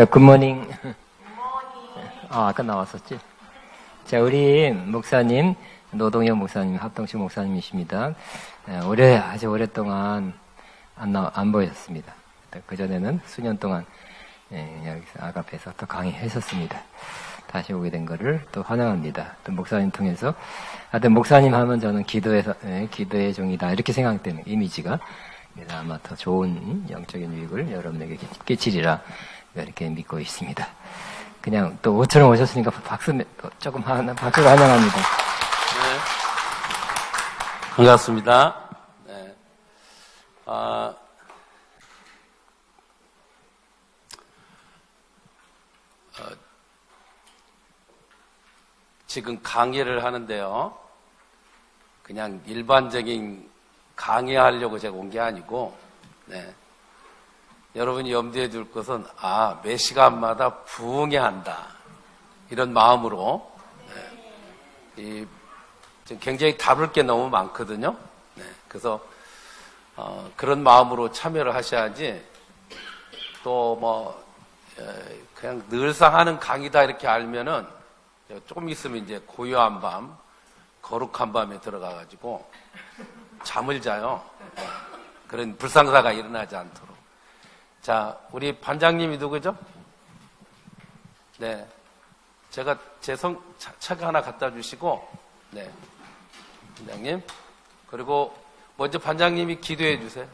자, 굿모닝. 아까 나왔었지? 자, 우리 목사님, 노동현 목사님, 합동식 목사님이십니다. 아주 오랫동안 안 보였습니다. 그전에는 수년 동안 여기서 아가페에서 또 강의했었습니다. 다시 오게 된 거를 또 환영합니다. 또 목사님 통해서. 하여튼 목사님 하면 저는 기도의 종이다. 이렇게 생각되는 이미지가. 그래서 아마 더 좋은 영적인 유익을 여러분에게 끼치리라. 이렇게 믿고 있습니다. 그냥 또 옷처럼 오셨으니까 박수로 환영합니다. 네. 반갑습니다. 네. 지금 강의를 하는데요. 그냥 일반적인 강의하려고 제가 온 게 아니고, 네. 여러분이 염두에 둘 것은, 매 시간마다 부흥해야 한다. 이런 마음으로, 네. 지금 굉장히 다룰 게 너무 많거든요. 네. 그래서, 그런 마음으로 참여를 하셔야지, 또 그냥 늘상 하는 강의다 이렇게 알면은, 조금 있으면 이제 고요한 밤, 거룩한 밤에 들어가가지고 잠을 자요. 네. 그런 불상사가 일어나지 않도록. 자, 우리 반장님이 누구죠? 네. 제가 책 하나 갖다 주시고, 네. 반장님. 그리고 먼저 반장님이 기도해 주세요.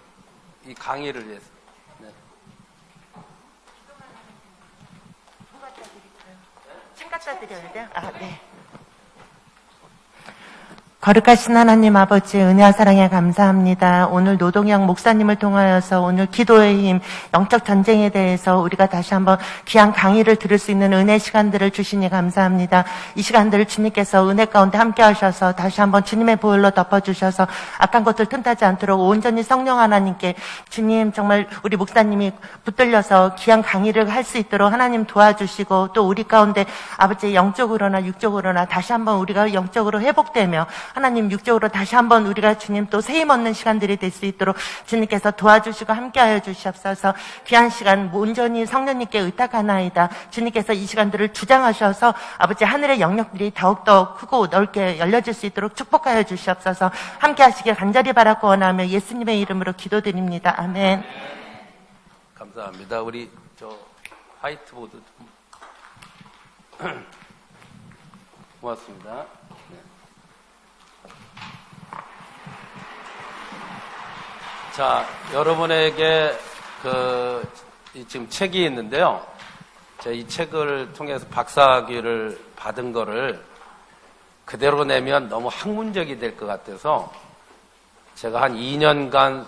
이 강의를 위해서. 네. 뭐 갖다 드릴까요? 책 갖다 드려야 돼요? 네. 거룩하신 하나님 아버지 은혜와 사랑에 감사합니다. 오늘 노동영 목사님을 통하여서 오늘 기도의 힘, 영적 전쟁에 대해서 우리가 다시 한번 귀한 강의를 들을 수 있는 은혜 시간들을 주시니 감사합니다. 이 시간들을 주님께서 은혜 가운데 함께 하셔서 다시 한번 주님의 보혈로 덮어주셔서 악한 것들 틈타지 않도록 온전히 성령 하나님께 주님 정말 우리 목사님이 붙들려서 귀한 강의를 할 수 있도록 하나님 도와주시고 또 우리 가운데 아버지 영적으로나 육적으로나 다시 한번 우리가 영적으로 회복되며 하나님 육적으로 다시 한번 우리가 주님 또 세임 얻는 시간들이 될 수 있도록 주님께서 도와주시고 함께하여 주시옵소서. 귀한 시간 온전히 성령님께 의탁하나이다. 주님께서 이 시간들을 주장하셔서 아버지 하늘의 영역들이 더욱더 크고 넓게 열려질 수 있도록 축복하여 주시옵소서. 함께하시길 간절히 바라고 원하며 예수님의 이름으로 기도드립니다. 아멘. 감사합니다. 우리 화이트보드 좀 고맙습니다. 자, 여러분에게 지금 책이 있는데요. 제가 이 책을 통해서 박사학위를 받은 거를 그대로 내면 너무 학문적이 될 것 같아서 제가 한 2년간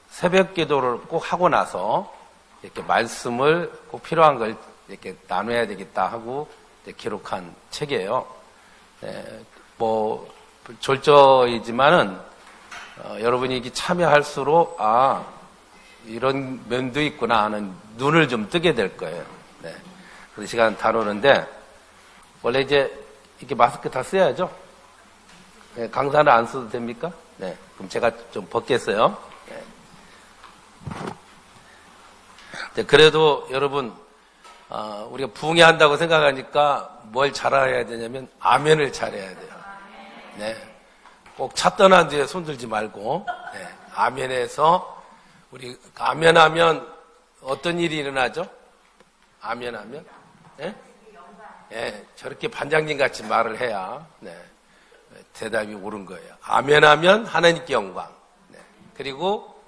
새벽 기도를 꼭 하고 나서 이렇게 말씀을 꼭 필요한 걸 이렇게 나눠야 되겠다 하고 기록한 책이에요. 졸저이지만은 여러분이 이게 참여할수록 이런 면도 있구나 하는 눈을 좀 뜨게 될 거예요. 네. 그 시간 다루는데 원래 이제 이렇게 마스크 다 써야죠. 네, 강사는 안 써도 됩니까? 네. 그럼 제가 좀 벗겠어요. 네. 네, 그래도 여러분 우리가 부흥해야 한다고 생각하니까 뭘 잘해야 되냐면 아멘을 잘해야 돼요. 네. 꼭 차 떠난 뒤에 손들지 말고, 네. 아멘해서, 우리, 아멘하면 어떤 일이 일어나죠? 아멘하면? 네? 네. 저렇게 반장님 같이 말을 해야, 네. 대답이 옳은 거예요. 아멘하면 하나님께 영광. 네. 그리고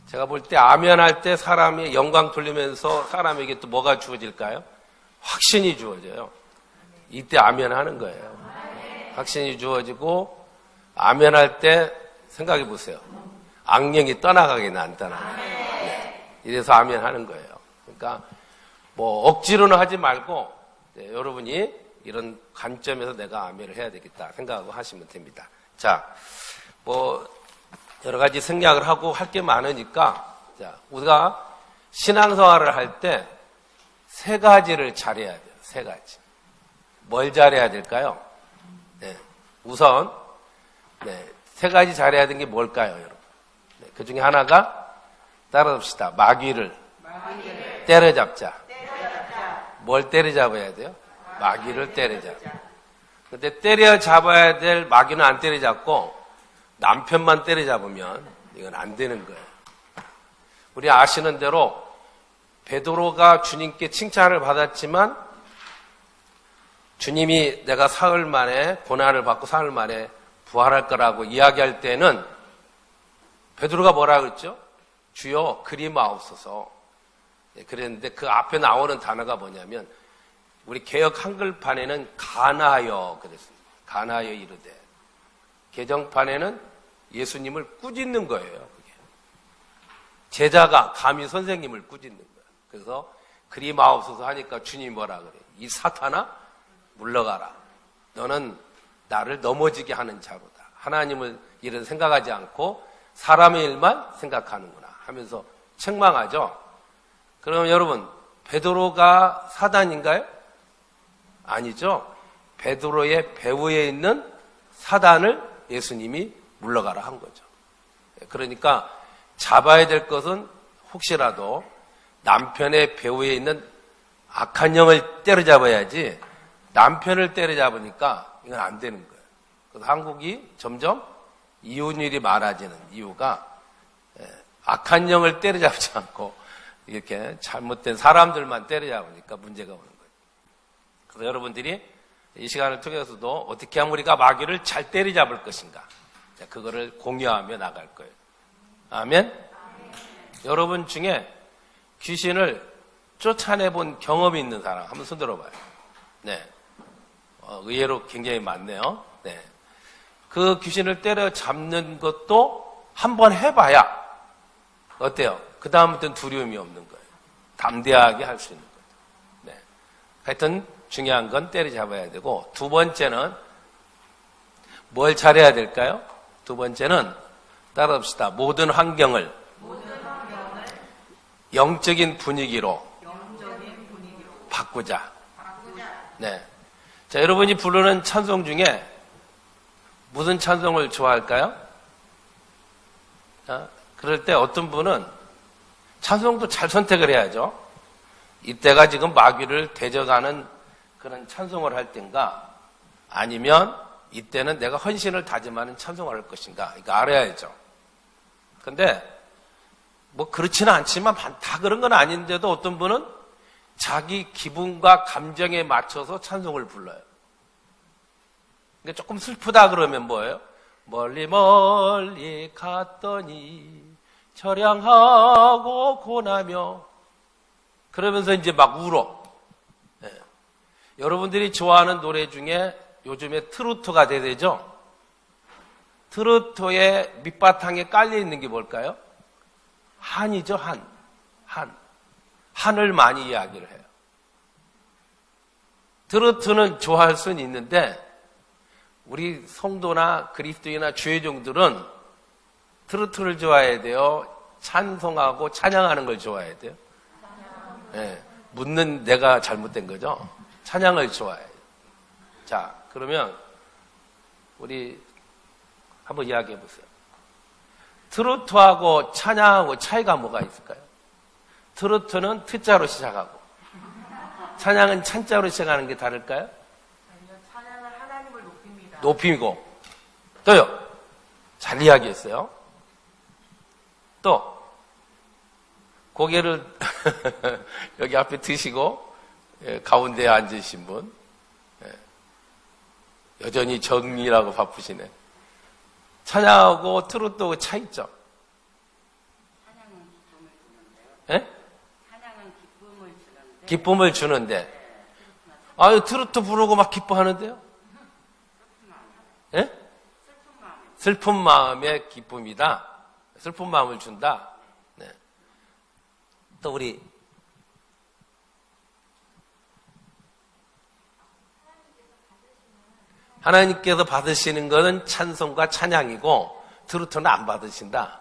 제가 볼 때 아멘할 때 사람이 영광 돌리면서 사람에게 또 뭐가 주어질까요? 확신이 주어져요. 이때 아멘하는 거예요. 확신이 주어지고, 아멘할 때 생각해 보세요. 악령이 떠나가긴 안 떠나가요. 네. 이래서 아멘하는 거예요. 그러니까 억지로는 하지 말고 여러분이 이런 관점에서 내가 아멘을 해야 되겠다 생각하고 하시면 됩니다. 자, 여러 가지 생략을 하고 할 게 많으니까 우리가 신앙생활을 할 때 세 가지를 잘해야 돼요. 세 가지. 뭘 잘해야 될까요? 네. 우선 세 가지 잘해야 되는 게 뭘까요, 여러분? 그 중에 하나가 따라합시다. 마귀를 때려잡자. 뭘 때려잡아야 돼요? 마귀를 때려잡자. 근데 때려잡아야 될 마귀는 안 때려잡고 남편만 때려잡으면 이건 안 되는 거예요. 우리 아시는 대로 베드로가 주님께 칭찬을 받았지만 주님이 내가 사흘 만에 고난을 받고 사흘 만에 부활할 거라고 이야기할 때는 베드로가 뭐라 그랬죠? 주여 그리 마옵소서. 그랬는데 그 앞에 나오는 단어가 뭐냐면 우리 개역 한글판에는 간하여 그랬습니다. 간하여 이르되. 개정판에는 예수님을 꾸짖는 거예요. 그게. 제자가 감히 선생님을 꾸짖는 거예요. 그래서 그리 마옵소서 하니까 주님이 뭐라 그래요? 이 사탄아 물러가라. 너는 나를 넘어지게 하는 자로다. 하나님을 일은 생각하지 않고 사람의 일만 생각하는구나 하면서 책망하죠. 그럼 여러분 베드로가 사단인가요? 아니죠. 베드로의 배후에 있는 사단을 예수님이 물러가라 한 거죠. 그러니까 잡아야 될 것은 혹시라도 남편의 배후에 있는 악한 영을 때려잡아야지 남편을 때려잡으니까 이건 안 되는 거예요. 그래서 한국이 점점 이혼율이 많아지는 이유가 악한 영을 때려잡지 않고 이렇게 잘못된 사람들만 때려잡으니까 문제가 오는 거예요. 그래서 여러분들이 이 시간을 통해서도 어떻게 하면 우리가 마귀를 잘 때려잡을 것인가 그거를 공유하며 나갈 거예요. 아멘? 여러분 중에 귀신을 쫓아내본 경험이 있는 사람 한번 손 들어봐요. 네, 의외로 굉장히 많네요. 네, 그 귀신을 때려잡는 것도 한번 해봐야 어때요? 그 다음부터는 두려움이 없는 거예요. 담대하게 할 수 있는 거예요. 네, 하여튼 중요한 건 때려잡아야 되고 두 번째는 뭘 잘해야 될까요? 두 번째는 따라합시다. 모든 환경을 영적인 분위기로 바꾸자. 네. 자, 여러분이 부르는 찬송 중에 무슨 찬송을 좋아할까요? 자, 그럴 때 어떤 분은 찬송도 잘 선택을 해야죠. 이때가 지금 마귀를 대적하는 그런 찬송을 할 때인가 아니면 이때는 내가 헌신을 다짐하는 찬송을 할 것인가 이거 알아야죠. 근데 뭐 그렇지는 않지만 다 그런 건 아닌데도 어떤 분은 자기 기분과 감정에 맞춰서 찬송을 불러요. 그러니까 조금 슬프다 그러면 뭐예요? 멀리 멀리 갔더니 처량하고 고나며 그러면서 이제 막 울어. 네. 여러분들이 좋아하는 노래 중에 요즘에 트로트가 대세죠? 트로트의 밑바탕에 깔려 있는 게 뭘까요? 한이죠, 한. 한을 많이 이야기를 해요. 트로트는 좋아할 수는 있는데 우리 성도나 그리스도인이나 주의종들은 트로트를 좋아해야 돼요. 찬송하고 찬양하는 걸 좋아해야 돼요. 네, 묻는 내가 잘못된 거죠. 찬양을 좋아해요. 자, 그러면 우리 한번 이야기해 보세요. 트로트하고 찬양하고 차이가 뭐가 있을까요? 트로트는 트자로 시작하고 찬양은 찬자로 시작하는 게 다를까요? 아니요, 찬양은 하나님을 높입니다. 높이고 또요. 잘 이야기했어요. 또 고개를 여기 앞에 드시고 가운데에 앉으신 분 여전히 정리라고 바쁘시네. 찬양하고 트로트하고 차이 있죠? 찬양은 기쁨을 주는데요. 예? 찬양은 기쁨을 주는데. 기쁨을 주는데. 아유, 트로트 부르고 막 기뻐하는데요? 예? 슬픈 마음의 기쁨이다. 슬픈 마음을 준다. 네. 또 우리 하나님께서 받으시는 것은 찬송과 찬양이고 트로트는 안 받으신다.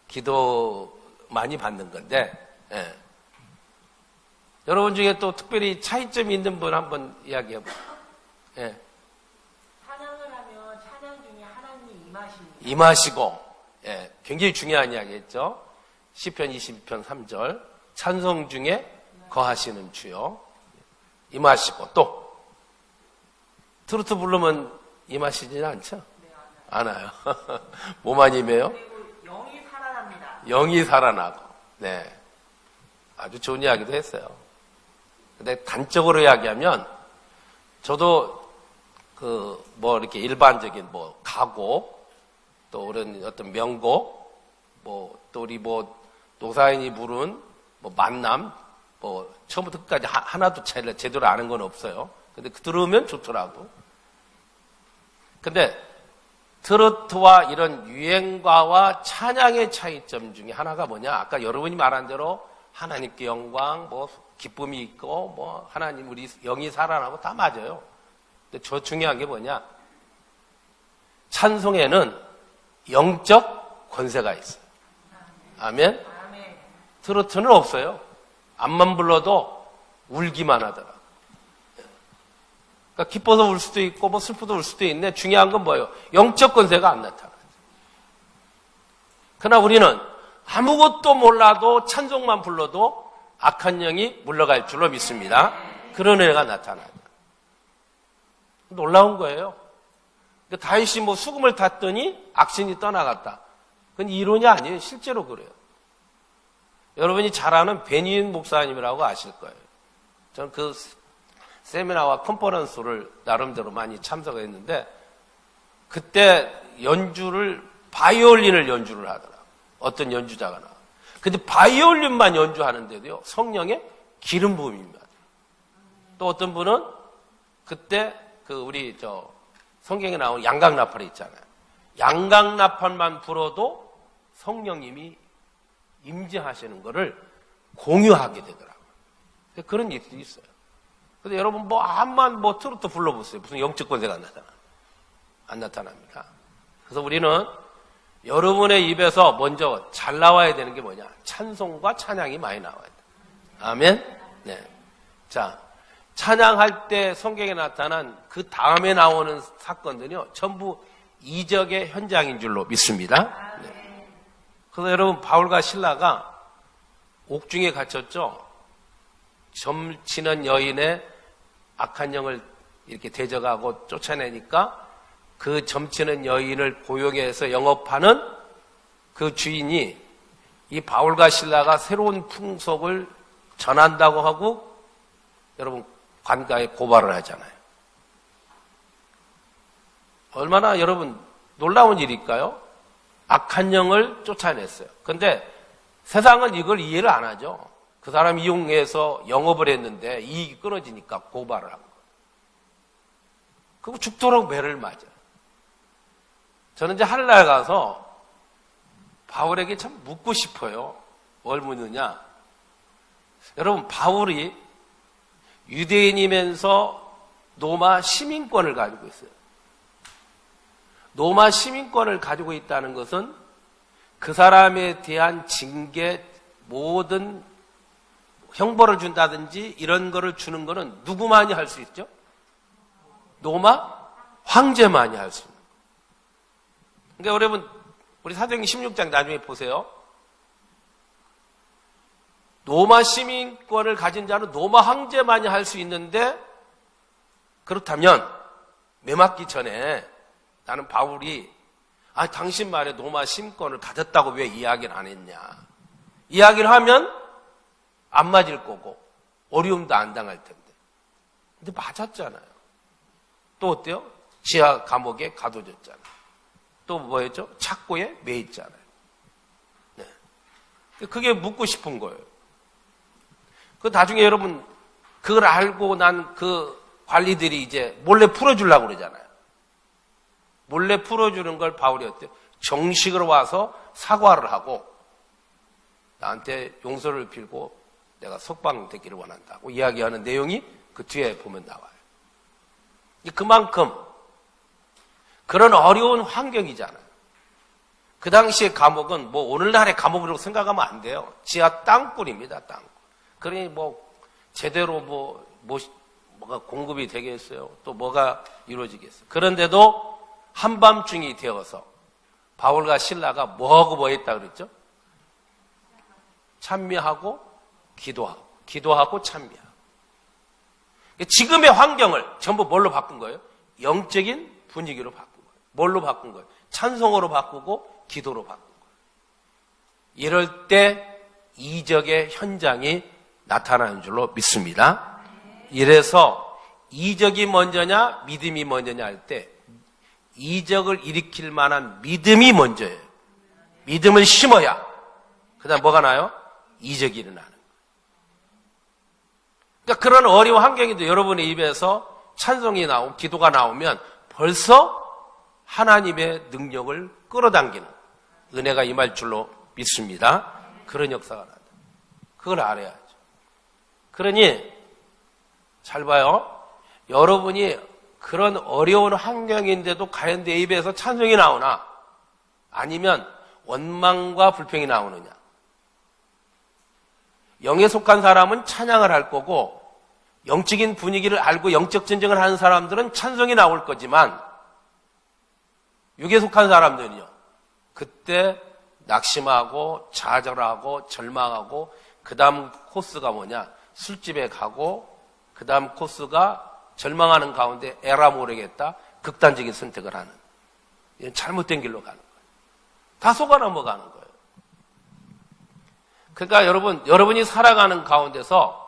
기도 많이 받는 건데 예. 여러분 중에 또 특별히 차이점이 있는 분 한번 이야기해 보세요. 예. 찬양을 하면 찬양 중에 하나님이 임하십니다. 임하시고 예. 굉장히 중요한 이야기했죠. 시편 22편 3절 찬송 중에 거하시는 주여. 임하시고 또 트로트 부르면 임하시지는 않죠? 안 와요. 뭐만 임해요? 영이 살아납니다. 영이 살아나고. 네. 아주 좋은 이야기도 했어요. 근데 단적으로 이야기하면 저도 이렇게 일반적인 가곡 또 그런 어떤 명곡 또 우리 노사인이 부른 만남 처음부터 끝까지 하나도 제대로 아는 건 없어요. 근데 들으면 좋더라고. 근데 트로트와 이런 유행가와 찬양의 차이점 중에 하나가 뭐냐? 아까 여러분이 말한 대로 하나님께 영광, 기쁨이 있고, 하나님 우리 영이 살아나고 다 맞아요. 근데 저 중요한 게 뭐냐? 찬송에는 영적 권세가 있어요. 아멘? 트로트는 없어요. 앞만 불러도 울기만 하더라. 그러니까 기뻐서 울 수도 있고, 슬퍼도 울 수도 있는데 중요한 건 뭐예요? 영적 권세가 안 나타나요. 그러나 우리는 아무것도 몰라도 찬송만 불러도 악한 영이 물러갈 줄로 믿습니다. 그런 은혜가 나타나요. 놀라운 거예요. 그러니까 다윗이 수금을 탔더니 악신이 떠나갔다. 그건 이론이 아니에요. 실제로 그래요. 여러분이 잘 아는 베니인 목사님이라고 아실 거예요. 저는 그 세미나와 컨퍼런스를 나름대로 많이 참석했는데 그때 바이올린을 연주를 하더라. 어떤 연주자가 나와. 근데 바이올린만 연주하는데도요, 성령의 기름 부음입니다. 또 어떤 분은 그때 우리 성경에 나오는 양강나팔이 있잖아요. 양강나팔만 불어도 성령님이 임재하시는 것을 공유하게 되더라고요. 그런 일들이 있어요. 근데 여러분 암만 트로트 불러보세요. 무슨 영적 권세가 안 나타납니까? 그래서 우리는 여러분의 입에서 먼저 잘 나와야 되는 게 뭐냐? 찬송과 찬양이 많이 나와야 돼. 아멘? 네. 자, 찬양할 때 성경에 나타난 그 다음에 나오는 사건들이요, 전부 이적의 현장인 줄로 믿습니다. 네. 그래서 여러분, 바울과 실라가 옥중에 갇혔죠? 점치는 여인의 악한 영을 이렇게 대적하고 쫓아내니까 그 점치는 여인을 고용해서 영업하는 그 주인이 이 바울과 실라가 새로운 풍속을 전한다고 하고 여러분 관가에 고발을 하잖아요. 얼마나 여러분 놀라운 일일까요? 악한 영을 쫓아냈어요. 그런데 세상은 이걸 이해를 안 하죠. 그 사람 이용해서 영업을 했는데 이익이 끊어지니까 고발을 한 거예요. 그리고 죽도록 매를 맞아요. 저는 이제 하늘나라 가서 바울에게 참 묻고 싶어요. 뭘 묻느냐? 여러분, 바울이 유대인이면서 로마 시민권을 가지고 있어요. 로마 시민권을 가지고 있다는 것은 그 사람에 대한 징계, 모든 형벌을 준다든지 이런 거를 주는 거는 누구만이 할 수 있죠? 로마 황제만이 할 수 있는 거예요. 그러니까 여러분, 우리 사도행전 16장 나중에 보세요. 로마 시민권을 가진 자는 로마 황제만이 할 수 있는데, 그렇다면 매 맞기 전에 나는 바울이 당신 말에 로마 시민권을 가졌다고 왜 이야기를 안 했냐, 이야기를 하면 안 맞을 거고 어려움도 안 당할 텐데. 근데 맞았잖아요. 또 어때요? 지하 감옥에 가둬졌잖아요. 또 뭐였죠? 착고에 매있잖아요. 네. 그게 묻고 싶은 거예요. 그 나중에 여러분 그걸 알고 난 그 관리들이 이제 몰래 풀어주려고 그러잖아요. 몰래 풀어주는 걸 바울이 어때요? 정식으로 와서 사과를 하고 나한테 용서를 빌고 내가 석방되기를 원한다고 이야기하는 내용이 그 뒤에 보면 나와요. 그만큼 그런 어려운 환경이잖아요. 그 당시의 감옥은 오늘날의 감옥이라고 생각하면 안 돼요. 지하 땅굴입니다, 땅굴. 그러니 제대로 뭐가 공급이 되겠어요? 또 뭐가 이루어지겠어요? 그런데도 한밤중이 되어서 바울과 실라가 뭐하고 뭐 했다 그랬죠? 찬미하고 기도하고 찬미하고. 지금의 환경을 전부 뭘로 바꾼 거예요? 영적인 분위기로 바꾼 거예요. 뭘로 바꾼 거예요? 찬송으로 바꾸고 기도로 바꾼 거예요. 이럴 때 이적의 현장이 나타나는 줄로 믿습니다. 이래서 이적이 먼저냐 믿음이 먼저냐 할 때 이적을 일으킬 만한 믿음이 먼저예요. 믿음을 심어야 그 다음 뭐가 나요? 이적이 일어나는 거예요. 그러니까 그런 어려운 환경인데 여러분의 입에서 찬송이 나오고 기도가 나오면 벌써 하나님의 능력을 끌어당기는 은혜가 임할 줄로 믿습니다. 그런 역사가 나다. 그걸 알아야죠. 그러니 잘 봐요. 여러분이 그런 어려운 환경인데도 과연 내 입에서 찬송이 나오나 아니면 원망과 불평이 나오느냐. 영에 속한 사람은 찬양을 할 거고 영적인 분위기를 알고 영적 전쟁을 하는 사람들은 찬송이 나올 거지만 육에 속한 사람들은요. 그때 낙심하고 좌절하고 절망하고 그 다음 코스가 뭐냐. 술집에 가고 그 다음 코스가 절망하는 가운데 에라 모르겠다. 극단적인 선택을 하는. 이건 잘못된 길로 가는 거예요. 다 속아 넘어가는 거예요. 그러니까 여러분이 살아가는 가운데서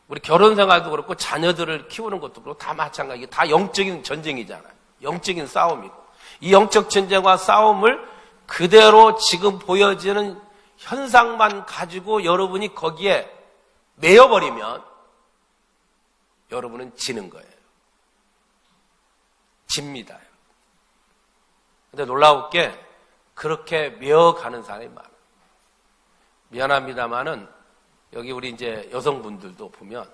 우리 결혼 생활도 그렇고 자녀들을 키우는 것도 그렇고 다 마찬가지고 다 영적인 전쟁이잖아요. 영적인 싸움이고. 이 영적 전쟁과 싸움을 그대로 지금 보여지는 현상만 가지고 여러분이 거기에 매여버리면 여러분은 지는 거예요. 집니다. 근데 놀라울 게 그렇게 매어가는 사람이 많아요. 미안합니다만은 여기 우리 이제 여성분들도 보면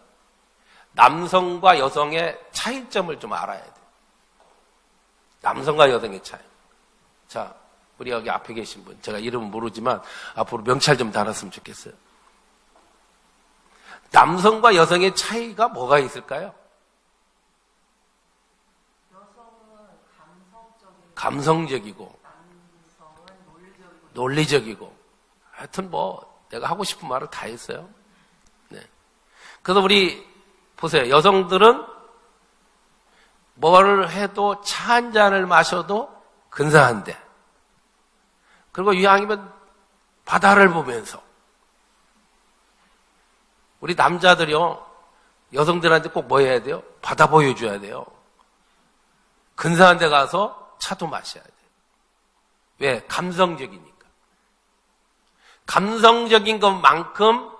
남성과 여성의 차이점을 좀 알아야 돼요. 남성과 여성의 차이. 자, 우리 여기 앞에 계신 분, 제가 이름은 모르지만 앞으로 명찰 좀 달았으면 좋겠어요. 남성과 여성의 차이가 뭐가 있을까요? 여성은 감성적이고 남성은 논리적이고 하여튼 뭐 내가 하고 싶은 말을 다 했어요. 네. 그래서 우리 보세요. 여성들은 뭘 해도 차 한 잔을 마셔도 근사한데 그리고 이왕이면 바다를 보면서 우리 남자들이요. 여성들한테 꼭 뭐 해야 돼요? 바다 보여줘야 돼요. 근사한 데 가서 차도 마셔야 돼요. 왜? 감성적이니까. 감성적인 것만큼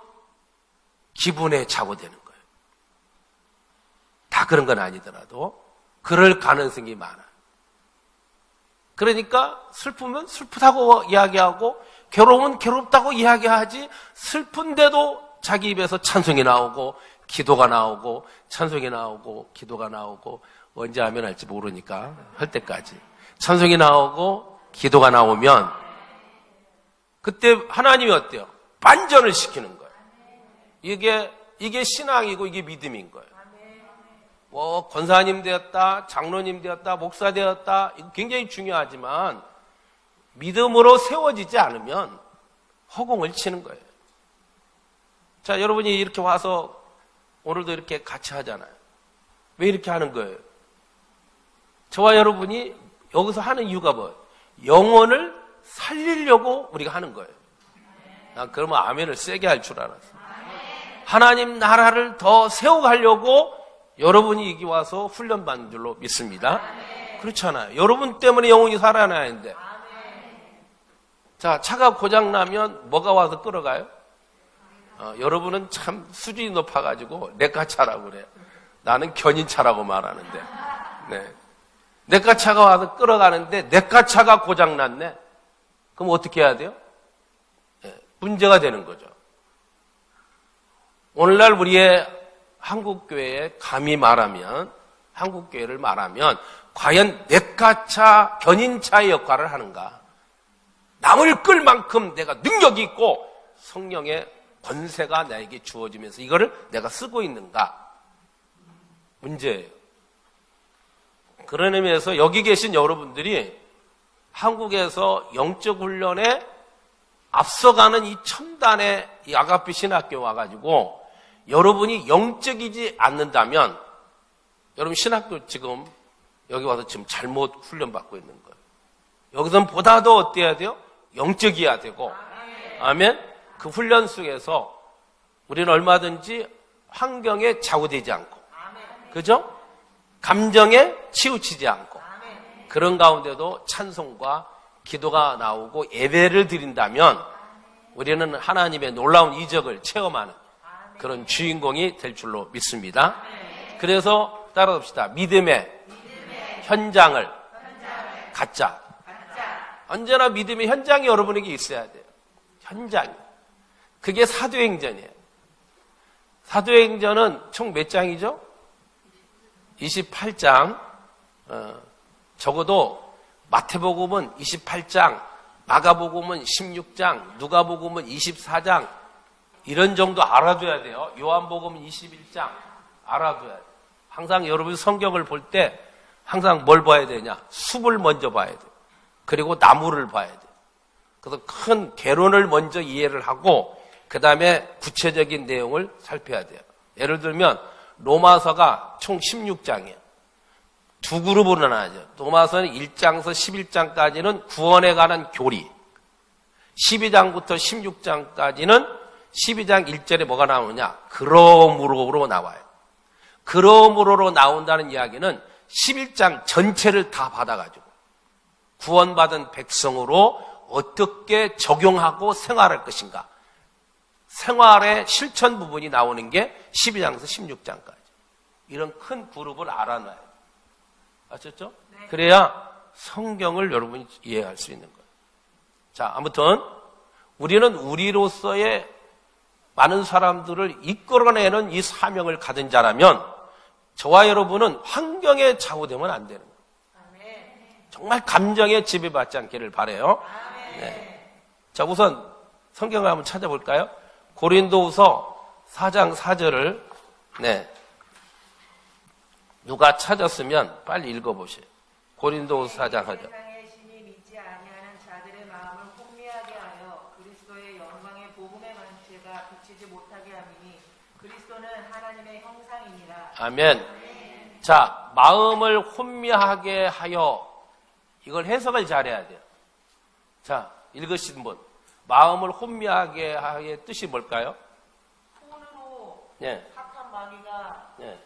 기분에 착오되는 거예요. 다 그런 건 아니더라도 그럴 가능성이 많아요. 그러니까 슬프면 슬프다고 이야기하고 괴로우면 괴롭다고 이야기하지 슬픈데도 자기 입에서 찬송이 나오고 기도가 나오고 찬송이 나오고 기도가 나오고 언제 하면 할지 모르니까 할 때까지 찬송이 나오고 기도가 나오면 그때 하나님이 어때요? 반전을 시키는 거예요. 이게 신앙이고 이게 믿음인 거예요. 뭐 권사님 되었다, 장로님 되었다, 목사 되었다 이거 굉장히 중요하지만 믿음으로 세워지지 않으면 허공을 치는 거예요. 자, 여러분이 이렇게 와서 오늘도 이렇게 같이 하잖아요. 왜 이렇게 하는 거예요? 저와 여러분이 여기서 하는 이유가 뭐예요? 영혼을 살리려고 우리가 하는 거예요. 난 그러면 아멘을 세게 할 줄 알았어. 하나님 나라를 더 세워가려고 여러분이 여기 와서 훈련받는 줄로 믿습니다. 그렇잖아요. 여러분 때문에 영혼이 살아나야 하는데. 자, 차가 고장나면 뭐가 와서 끌어가요? 여러분은 참 수준이 높아가지고 내가 차라고 그래요. 나는 견인차라고 말하는데. 네. 내가 차가 와서 끌어가는데 내가 차가 고장났네. 그럼 어떻게 해야 돼요? 네. 문제가 되는 거죠. 오늘날 우리의 한국교회에 감히 말하면 한국교회를 말하면 과연 내가차 견인차의 역할을 하는가? 남을 끌 만큼 내가 능력이 있고 성령의 권세가 나에게 주어지면서 이거를 내가 쓰고 있는가? 문제예요. 그런 의미에서 여기 계신 여러분들이 한국에서 영적 훈련에 앞서가는 이 첨단의 이 아가페 신학교에 와가지고 여러분이 영적이지 않는다면 여러분 신학교 지금 여기 와서 지금 잘못 훈련받고 있는 거예요. 여기서는 보다 더 어때야 돼요? 영적이어야 되고. 아멘. 그 훈련 속에서 우리는 얼마든지 환경에 좌우되지 않고, 그죠? 감정에 치우치지 않고, 그런 가운데도 찬송과 기도가 나오고 예배를 드린다면 우리는 하나님의 놀라운 이적을 체험하는 그런 주인공이 될 줄로 믿습니다. 그래서 따라합시다. 믿음의 현장을 갖자. 언제나 믿음의 현장이 여러분에게 있어야 돼요. 현장이. 그게 사도행전이에요. 사도행전은 총 몇 장이죠? 28장. 적어도 마태복음은 28장, 마가복음은 16장, 누가복음은 24장, 이런 정도 알아둬야 돼요. 요한복음은 21장 알아둬야 돼요. 항상 여러분 성경을 볼 때 항상 뭘 봐야 되냐? 숲을 먼저 봐야 돼요. 그리고 나무를 봐야 돼요. 그래서 큰 개론을 먼저 이해를 하고 그 다음에 구체적인 내용을 살펴야 돼요. 예를 들면 로마서가 총 16장이에요. 두 그룹으로 나눠져. 로마서는 1장에서 11장까지는 구원에 관한 교리, 12장부터 16장까지는 12장 1절에 뭐가 나오느냐? 그러므로로 나와요. 그러므로로 나온다는 이야기는 11장 전체를 다 받아가지고 구원받은 백성으로 어떻게 적용하고 생활할 것인가, 생활의 실천 부분이 나오는 게 12장에서 16장까지. 이런 큰 그룹을 알아놔야 돼요. 아셨죠? 네. 그래야 성경을 여러분이 이해할 수 있는 거예요. 자, 아무튼 우리는 우리로서의 많은 사람들을 이끌어내는 이 사명을 가진 자라면 저와 여러분은 환경에 좌우되면 안 되는 거예요. 정말 감정에 지배받지 않기를 바라요. 네. 자, 우선 성경을 한번 찾아볼까요? 고린도후서 4장 4절을 누가 찾았으면 빨리 읽어보세요. 고린도후서 4장 4절. 세상의 신이 믿지 아니하는 자들의 마음을 혼미하게 하여 그리스도의 영광의 복음의 광채가 비치지 못하게 함이니 그리스도는 하나님의 형상이니라. 아멘. 자, 마음을 혼미하게 하여, 이걸 해석을 잘해야 돼요. 자, 읽으신 분. 마음을 혼미하게 하의 뜻이 뭘까요? 폰으로 네. 사탄 마귀가 네.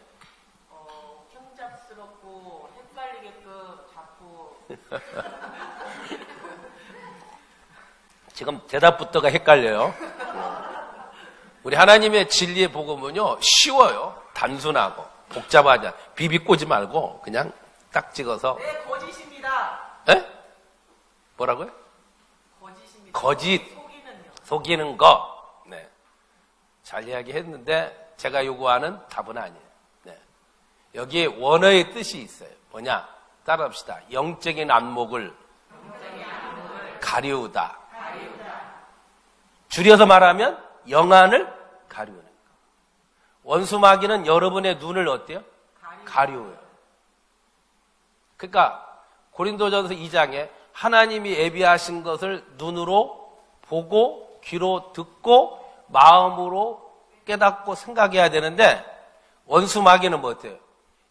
흉잡스럽고 헷갈리게끔 자꾸 지금 대답부터가 헷갈려요. 우리 하나님의 진리의 복음은요, 쉬워요. 단순하고 복잡하지 않아. 비비꼬지 말고 그냥 딱 찍어서. 네, 거짓입니다. 에? 뭐라고요? 거짓입니다. 거짓. 속이는요. 속이는 거. 네. 잘 이야기했는데 제가 요구하는 답은 아니에요. 네. 여기에 원어의 뜻이 있어요. 뭐냐? 따라합시다. 영적인 안목을 가리우다. 줄여서 말하면 영안을 가리우는 거. 원수마귀는 여러분의 눈을 어때요? 가리워요. 그러니까 고린도전서 2장에 하나님이 예비하신 것을 눈으로 보고 귀로 듣고 마음으로 깨닫고 생각해야 되는데 원수마귀는 뭐 어때요?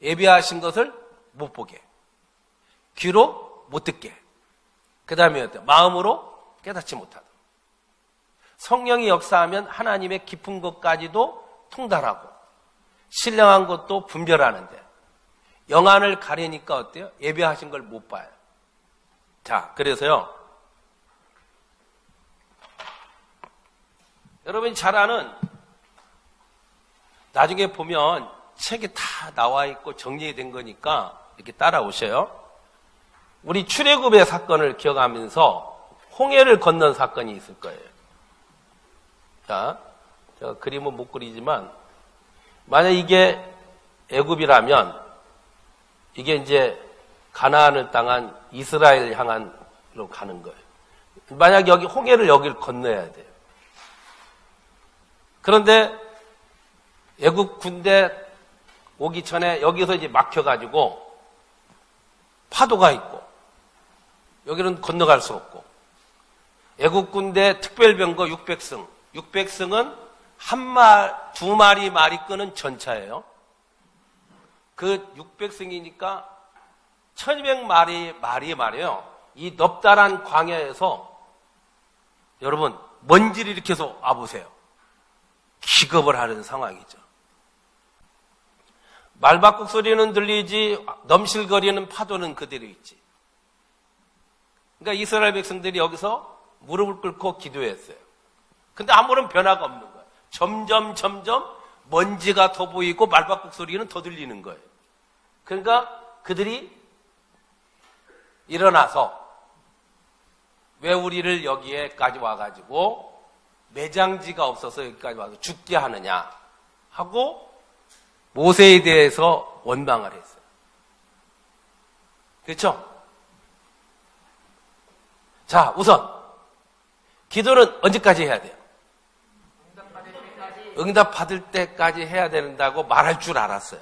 예비하신 것을 못 보게, 귀로 못 듣게, 그 다음에 어때요? 마음으로 깨닫지 못하다. 성령이 역사하면 하나님의 깊은 것까지도 통달하고 신령한 것도 분별하는데 영안을 가리니까 어때요? 예배하신 걸 못 봐요. 자, 그래서요, 여러분이 잘 아는, 나중에 보면 책에 다 나와 있고 정리된 거니까 이렇게 따라오셔요. 우리 출애굽의 사건을 기억하면서 홍해를 건넌 사건이 있을 거예요. 자, 제가 그림은 못 그리지만 만약 이게 애굽이라면 이게 이제 가나안을 땅한 이스라엘 향한로 가는 거예요. 만약 여기 홍해를 여기를 건너야 돼요. 그런데 애굽 군대 오기 전에 여기서 이제 막혀가지고 파도가 있고 여기는 건너갈 수 없고 애국 군대 특별병거 600승. 600승은 두 마리 말이 끄는 전차예요. 그 600승이니까 1200마리 말이에요. 이 넓다란 광야에서 여러분 먼지를 일으켜서 와보세요. 기겁을 하는 상황이죠. 말바꿈 소리는 들리지 넘실거리는 파도는 그대로 있지. 그러니까 이스라엘 백성들이 여기서 무릎을 꿇고 기도했어요. 근데 아무런 변화가 없는 거예요. 점점 먼지가 더 보이고 말바꿈 소리는 더 들리는 거예요. 그러니까 그들이 일어나서 왜 우리를 여기에까지 와가지고 매장지가 없어서 여기까지 와서 죽게 하느냐 하고 모세에 대해서 원망을 했어요. 그렇죠? 자, 우선 기도는 언제까지 해야 돼요? 응답받을 때까지 해야 된다고 말할 줄 알았어요.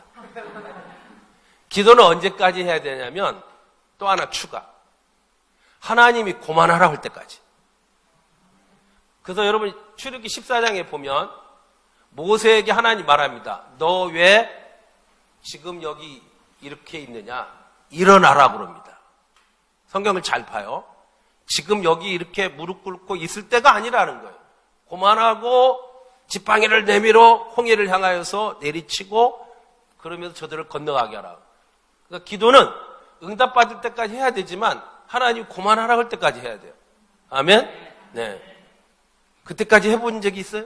기도는 언제까지 해야 되냐면 또 하나 추가. 하나님이 고만하라고 할 때까지. 그래서 여러분 출애굽기 14장에 보면 모세에게 하나님 말합니다. 너 왜 지금 여기 이렇게 있느냐? 일어나라고 그럽니다. 성경을 잘 봐요. 지금 여기 이렇게 무릎 꿇고 있을 때가 아니라는 거예요. 고만하고 지팡이를 내밀어 홍해를 향하여서 내리치고 그러면서 저들을 건너가게 하라. 그러니까 기도는 응답받을 때까지 해야 되지만 하나님 고만하라고 할 때까지 해야 돼요. 아멘? 네. 그때까지 해본 적이 있어요?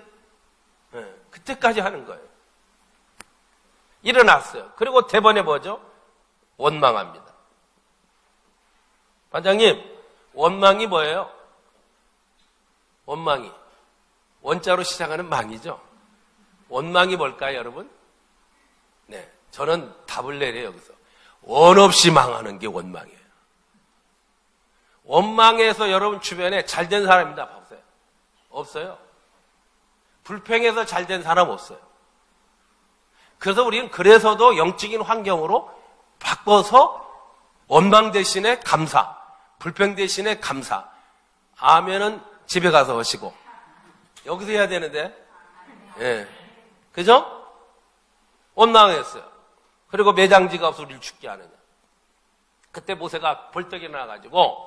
네. 그때까지 하는 거예요. 일어났어요. 그리고 대번에 뭐죠? 원망합니다. 반장님, 원망이 뭐예요? 원망이. 원자로 시작하는 망이죠. 원망이 뭘까요, 여러분? 네. 저는 답을 내려요, 여기서. 원 없이 망하는 게 원망이에요. 원망해서 여러분 주변에 잘된 사람이다 보세요. 없어요. 불평해서 잘된 사람 없어요. 그래서 우리는 그래서도 영적인 환경으로 바꿔서 원망 대신에 감사, 불평 대신에 감사. 아멘은 집에 가서 하시고 여기서 해야 되는데, 예, 그죠? 원망했어요. 그리고 매장지가 없어 우리를 죽게 하느냐. 그때 모세가 벌떡 일어나가지고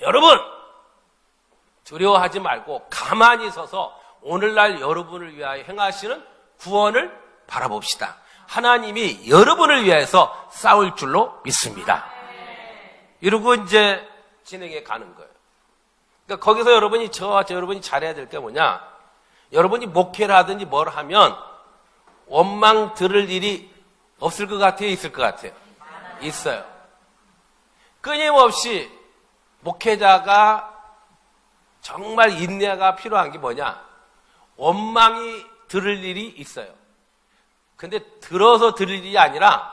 여러분 두려워하지 말고 가만히 서서 오늘날 여러분을 위하여 행하시는 구원을 바라봅시다. 하나님이 여러분을 위해서 싸울 줄로 믿습니다. 이러고 이제 진행해 가는 거예요. 그러니까 거기서 여러분이 저와 여러분이 잘해야 될 게 뭐냐? 여러분이 목회를 하든지 뭘 하면 원망 들을 일이 없을 것 같아요? 있을 것 같아요? 있어요. 끊임없이 목회자가 정말 인내가 필요한 게 뭐냐? 원망이 들을 일이 있어요. 근데 들어서 들을 일이 아니라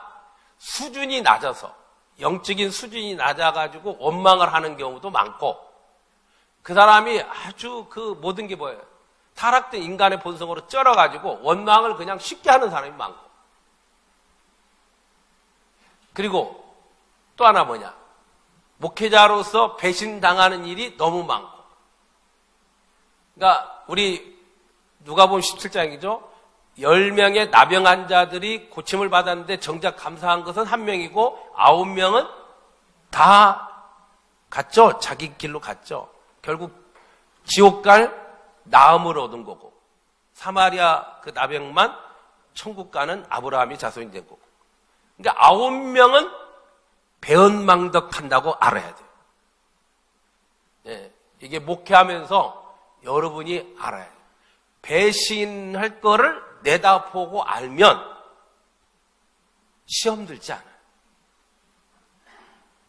수준이 낮아서, 영적인 수준이 낮아가지고 원망을 하는 경우도 많고, 그 사람이 아주 그 모든 게 뭐예요? 타락된 인간의 본성으로 쩔어가지고 원망을 그냥 쉽게 하는 사람이 많고, 그리고 또 하나 뭐냐? 목회자로서 배신당하는 일이 너무 많고. 그러니까 우리 누가복음 17장이죠. 10명의 나병 환자들이 고침을 받았는데 정작 감사한 것은 1명이고 9명은 다 갔죠. 자기 길로 갔죠. 결국 지옥 갈 나음을 얻은 거고, 사마리아 그 나병만 천국 가는 아브라함이 자손이 된 거고. 그러니까 9명은 배은망덕한다고 알아야 돼요. 예, 이게 목회하면서 여러분이 알아야 돼요. 배신할 거를 내다보고 알면 시험 들지 않아요.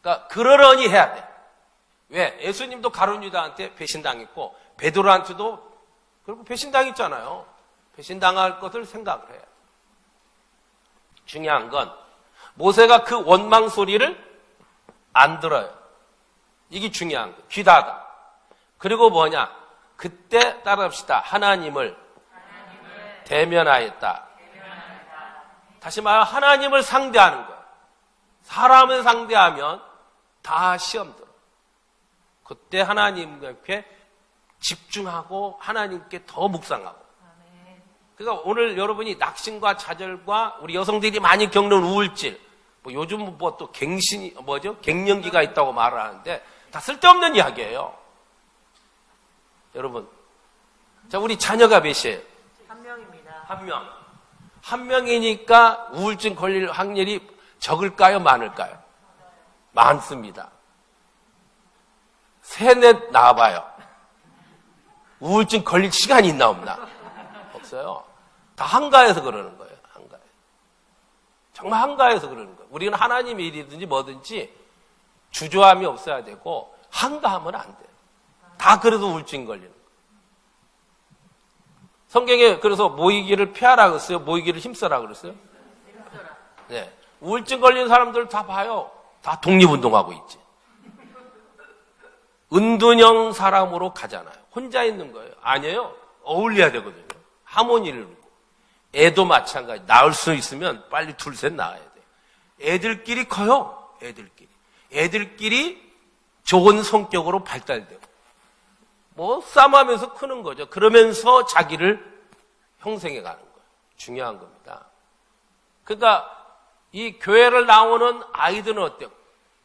그러니까 그러려니 해야 돼. 왜? 예수님도 가룟 유다한테 배신당했고 베드로한테도 그리고 배신당했잖아요. 배신당할 것을 생각을 해요. 중요한 건 모세가 그 원망 소리를 안 들어요. 이게 중요한 거예요. 귀다하다. 그리고 뭐냐? 그때 따라합시다. 하나님을 대면하였다. 다시 말하면 하나님을 상대하는 거예요. 사람을 상대하면 다 시험 들어. 그때 하나님 옆에 집중하고 하나님께 더 묵상하고. 그러니까 오늘 여러분이 낙심과 좌절과 우리 여성들이 많이 겪는 우울증, 뭐 요즘 뭐 또 갱년기가 있다고 말을 하는데 다 쓸데없는 이야기예요. 여러분, 자, 우리 자녀가 몇이에요? 한 명입니다. 한 명. 한 명이니까 우울증 걸릴 확률이 적을까요? 많을까요? 많습니다. 셋넷 낳아봐요. 우울증 걸릴 시간이 있나 없나? 없어요. 다 한가해서 그러는 거예요. 한가해. 정말 한가해서 그러는 거예요. 우리는 하나님의 일이든지 뭐든지 주저함이 없어야 되고 한가하면 안 돼요. 다 그래도 우울증 걸리는 거예요. 성경에 그래서 모이기를 피하라 그랬어요? 모이기를 힘써라 그랬어요? 네. 우울증 걸린 사람들 다 봐요. 다 독립운동하고 있지. 은둔형 사람으로 가잖아요. 혼자 있는 거예요. 아니에요. 어울려야 되거든요. 하모니를 이루고. 애도 마찬가지. 낳을 수 있으면 빨리 둘, 셋 낳아야 돼요. 애들끼리 커요. 애들끼리. 애들끼리 좋은 성격으로 발달되고. 뭐 싸움하면서 크는 거죠. 그러면서 자기를 형성해 가는 거예요. 중요한 겁니다. 그러니까 이 교회를 나오는 아이들은 어때요?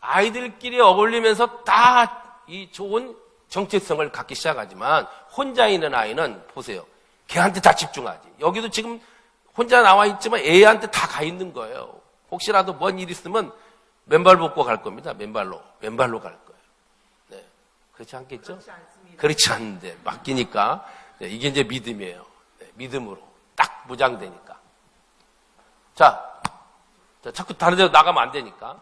아이들끼리 어울리면서 다 이 좋은 정체성을 갖기 시작하지만 혼자 있는 아이는 보세요. 걔한테 다 집중하지. 여기도 지금 혼자 나와 있지만 애한테 다 가 있는 거예요. 혹시라도 뭔 일 있으면 맨발 벗고 갈 겁니다. 맨발로 갈 거예요. 네. 그렇지 않겠죠? 그렇지 않습니다. 그렇지 않은데 맡기니까 네, 이게 이제 믿음이에요. 네, 믿음으로 딱 무장되니까. 자, 자꾸 다른 데로 나가면 안 되니까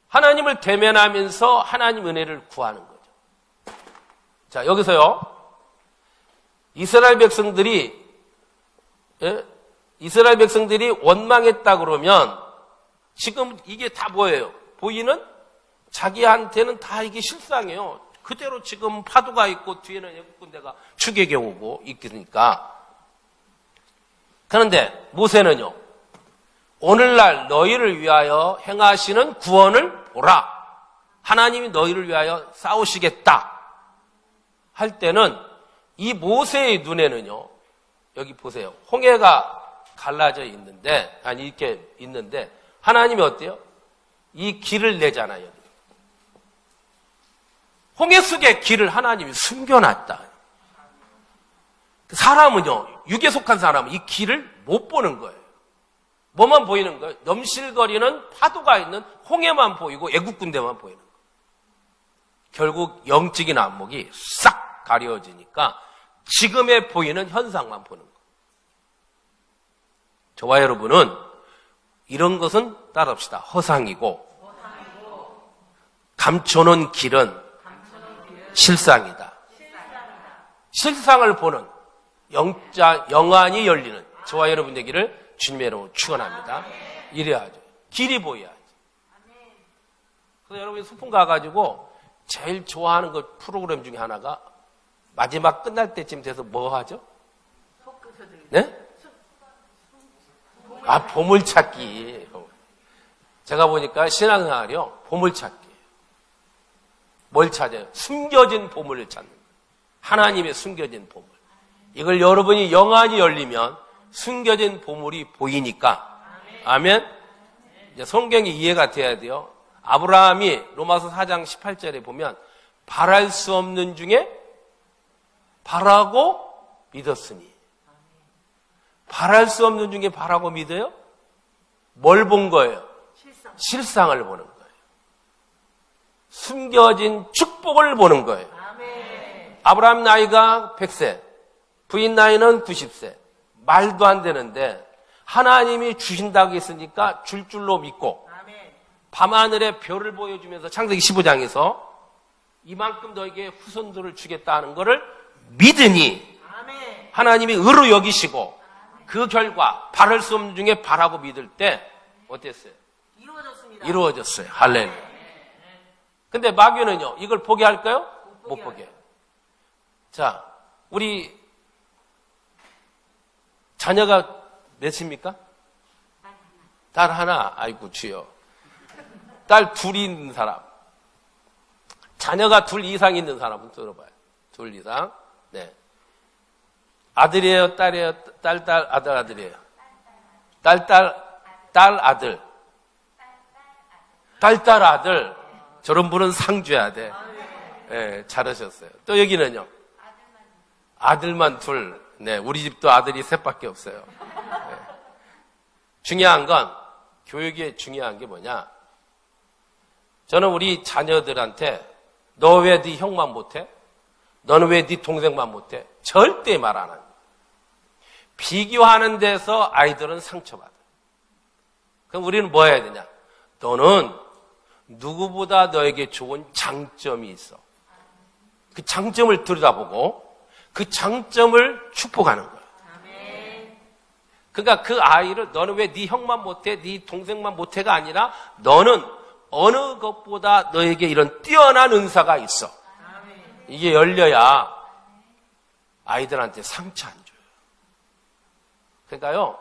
하나님을 대면하면서 하나님 은혜를 구하는 거죠. 자, 여기서요. 이스라엘 백성들이 원망했다 그러면 지금 이게 다 뭐예요? 보이는 자기한테는 다 이게 실상이에요. 그대로 지금 파도가 있고 뒤에는 애국 군대가 추격해 오고 있으니까. 그런데 모세는요. 오늘날 너희를 위하여 행하시는 구원을 보라. 하나님이 너희를 위하여 싸우시겠다. 할 때는 이 모세의 눈에는요. 여기 보세요. 홍해가 갈라져 있는데 이렇게 있는데 하나님이 어때요? 이 길을 내잖아요. 여기. 홍해 속에 길을 하나님이 숨겨놨다. 사람은요. 육에 속한 사람은 이 길을 못 보는 거예요. 뭐만 보이는 거예요? 넘실거리는 파도가 있는 홍해만 보이고 애국군대만 보이는 거예요. 결국 영적인 안목이 싹 가려지니까 지금에 보이는 현상만 보는 거예요. 저와 여러분은 이런 것은 따릅시다. 허상이고 감춰놓은 길은 실상이다. 실상을 보는 영안이 열리는 저와 여러분 되기를 주님의 이름으로 축원합니다. 이래야죠. 길이 보여야지. 그래서 여러분이 소풍 가가지고 제일 좋아하는 그 프로그램 중에 하나가 마지막 끝날 때쯤 돼서 뭐 하죠? 네? 보물찾기. 제가 보니까 신앙생활이요. 보물찾기. 뭘 찾아요? 숨겨진 보물을 찾는 거예요. 하나님의 숨겨진 보물. 이걸 여러분이 영안이 열리면 숨겨진 보물이 보이니까. 아멘. 이제 성경이 이해가 돼야 돼요. 아브라함이 로마서 4장 18절에 보면 바랄 수 없는 중에 바라고 믿었으니. 바랄 수 없는 중에 바라고 믿어요? 뭘 본 거예요? 실상을 보는 거예요. 숨겨진 축복을 보는 거예요. 아브라함 나이가 100세, 부인 나이는 90세. 말도 안 되는데 하나님이 주신다고 했으니까 줄 줄로 믿고 밤하늘에 별을 보여주면서 창세기 15장에서 이만큼 너에게 후손들을 주겠다는 것을 믿으니 하나님이 의로 여기시고 그 결과 바랄 수 없는 중에 바라고 믿을 때 어땠어요? 이루어졌어요. 할렐루야. 근데 마귀는요, 이걸 보게 할까요? 못 보게 해요. 자, 우리 자녀가 몇입니까? 딸 하나. 아이고 주여. 딸 둘이 있는 사람. 자녀가 둘 이상 있는 사람은 들어봐요. 둘 이상. 네. 네. 아들이에요, 딸이에요, 딸, 아들, 아들이에요. 딸, 아들. 딸, 아들. 저런 분은 상 줘야 돼. 네, 잘하셨어요. 또 여기는요? 아들만 둘. 네, 우리 집도 아들이 셋밖에 없어요. 네. 중요한 건, 교육에 중요한 게 뭐냐? 저는 우리 자녀들한테, 너 왜 네 형만 못해? 너는 왜 네 동생만 못해? 절대 말 안 합니다. 비교하는 데서 아이들은 상처받아요. 그럼 우리는 뭐 해야 되냐? 너는 누구보다 너에게 좋은 장점이 있어. 그 장점을 들여다보고 그 장점을 축복하는 거예요. 그러니까 그 아이를 너는 왜 네 형만 못해, 네 동생만 못해가 아니라 너는 어느 것보다 너에게 이런 뛰어난 은사가 있어. 이게 열려야 아이들한테 상처 안 줘요. 그러니까요,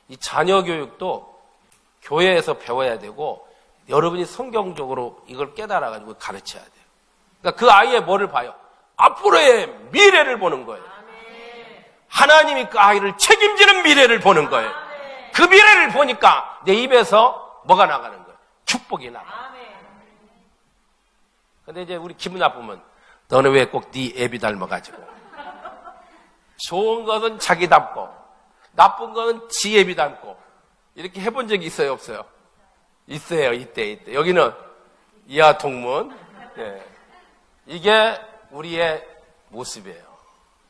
이 자녀 교육도 교회에서 배워야 되고 여러분이 성경적으로 이걸 깨달아가지고 가르쳐야 돼요. 그러니까 그 아이의 뭐를 봐요? 앞으로의 미래를 보는 거예요. 하나님이 그 아이를 책임지는 미래를 보는 거예요. 그 미래를 보니까 내 입에서 뭐가 나가는 거예요? 축복이 나가요. 근데 이제 우리 기분 나쁘면 너는 왜 꼭 네 애비 닮아가지고 좋은 것은 자기 닮고 나쁜 것은 지 애비 닮고 이렇게 해본 적이 있어요, 없어요? 있어요. 이때 여기는 이하 동문. 네. 이게 우리의 모습이에요.